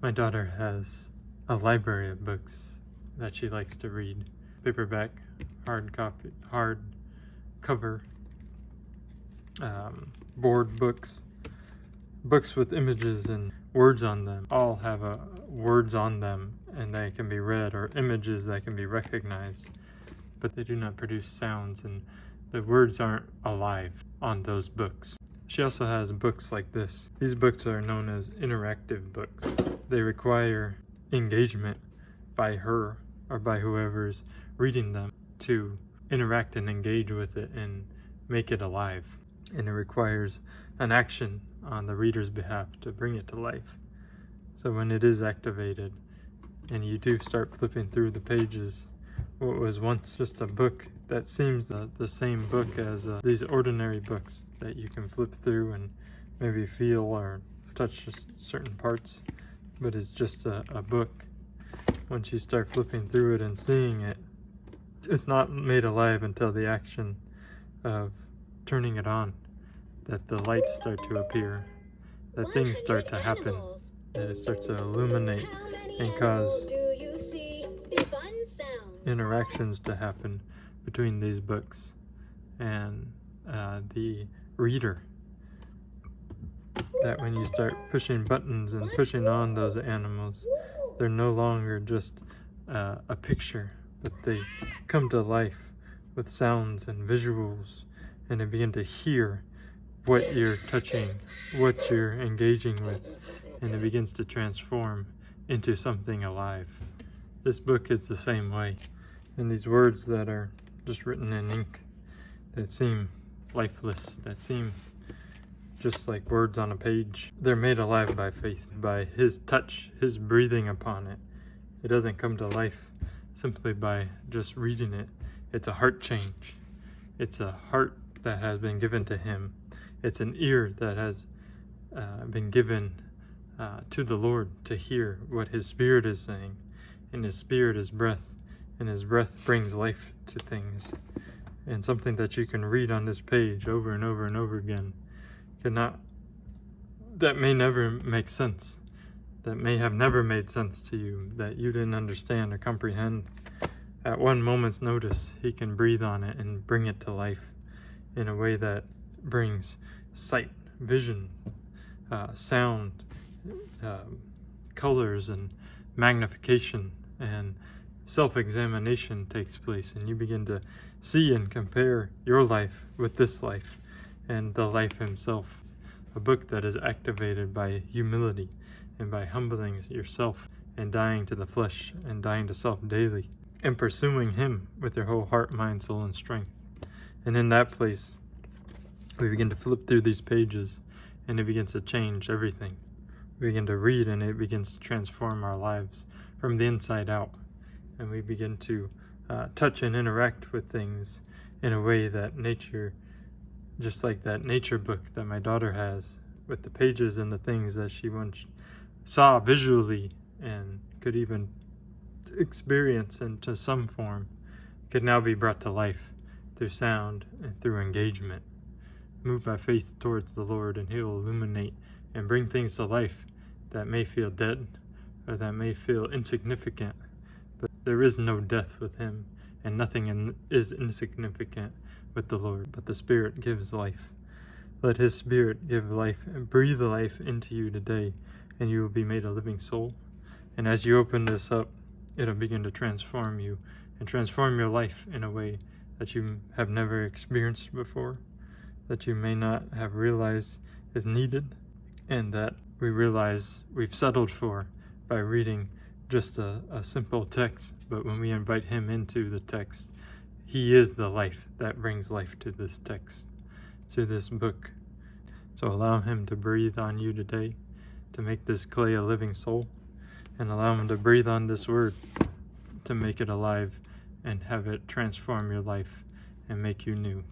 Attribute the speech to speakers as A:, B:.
A: My daughter has a library of books that she likes to read. Paperback, hard cover, board books, books with images and words on them. All have words on them, and they can be read, or images that can be recognized, but they do not produce sounds, and the words aren't alive on those books. She also has books like this. These books are known as interactive books. They require engagement by her or by whoever's reading them to interact and engage with it and make it alive. And it requires an action on the reader's behalf to bring it to life. So when it is activated and you do start flipping through the pages, what was once just a book that seems the same book as these ordinary books that you can flip through and maybe feel or touch certain parts, but it's just a book. Once you start flipping through it and seeing it, it's not made alive until the action of turning it on, that the lights start to appear, that things start to happen, that it starts to illuminate and cause interactions to happen between these books and the reader. That when you start pushing buttons and pushing on those animals, they're no longer just a picture, but they come to life with sounds and visuals, and they begin to hear what you're touching, what you're engaging with, and it begins to transform into something alive. This book is the same way. And these words that are just written in ink, that seem lifeless, that seem just like words on a page, they're made alive by faith, by His touch, His breathing upon it. It doesn't come to life simply by just reading it. It's a heart change. It's a heart that has been given to Him. It's an ear that has been given to the Lord to hear what His Spirit is saying. And His Spirit is breath, and His breath brings life to things. And something that you can read on this page over and over and over again that may never make sense, that may have never made sense to you, that you didn't understand or comprehend. At one moment's notice, He can breathe on it and bring it to life in a way that brings sight, vision, sound, colors, and magnification, and self-examination takes place, and you begin to see and compare your life with this life and the life Himself. A book that is activated by humility and by humbling yourself and dying to the flesh and dying to self daily and pursuing Him with your whole heart, mind, soul, and strength. And in that place, we begin to flip through these pages, and it begins to change everything. We begin to read, and it begins to transform our lives from the inside out. And we begin to touch and interact with things in a way that nature, just like that nature book that my daughter has, with the pages and the things that she once saw visually and could even experience into some form, could now be brought to life through sound and through engagement. Move by faith towards the Lord, and He will illuminate and bring things to life that may feel dead or that may feel insignificant. But there is no death with Him, and nothing is insignificant with the Lord, but the Spirit gives life. Let His Spirit give life and breathe life into you today, and you will be made a living soul. And as you open this up, it'll begin to transform you and transform your life in a way that you have never experienced before, that you may not have realized is needed, and that we realize we've settled for by reading just a simple text. But when we invite Him into the text, He is the life that brings life to this text, to this book. So allow Him to breathe on you today, to make this clay a living soul, and allow Him to breathe on this word, to make it alive and have it transform your life and make you new.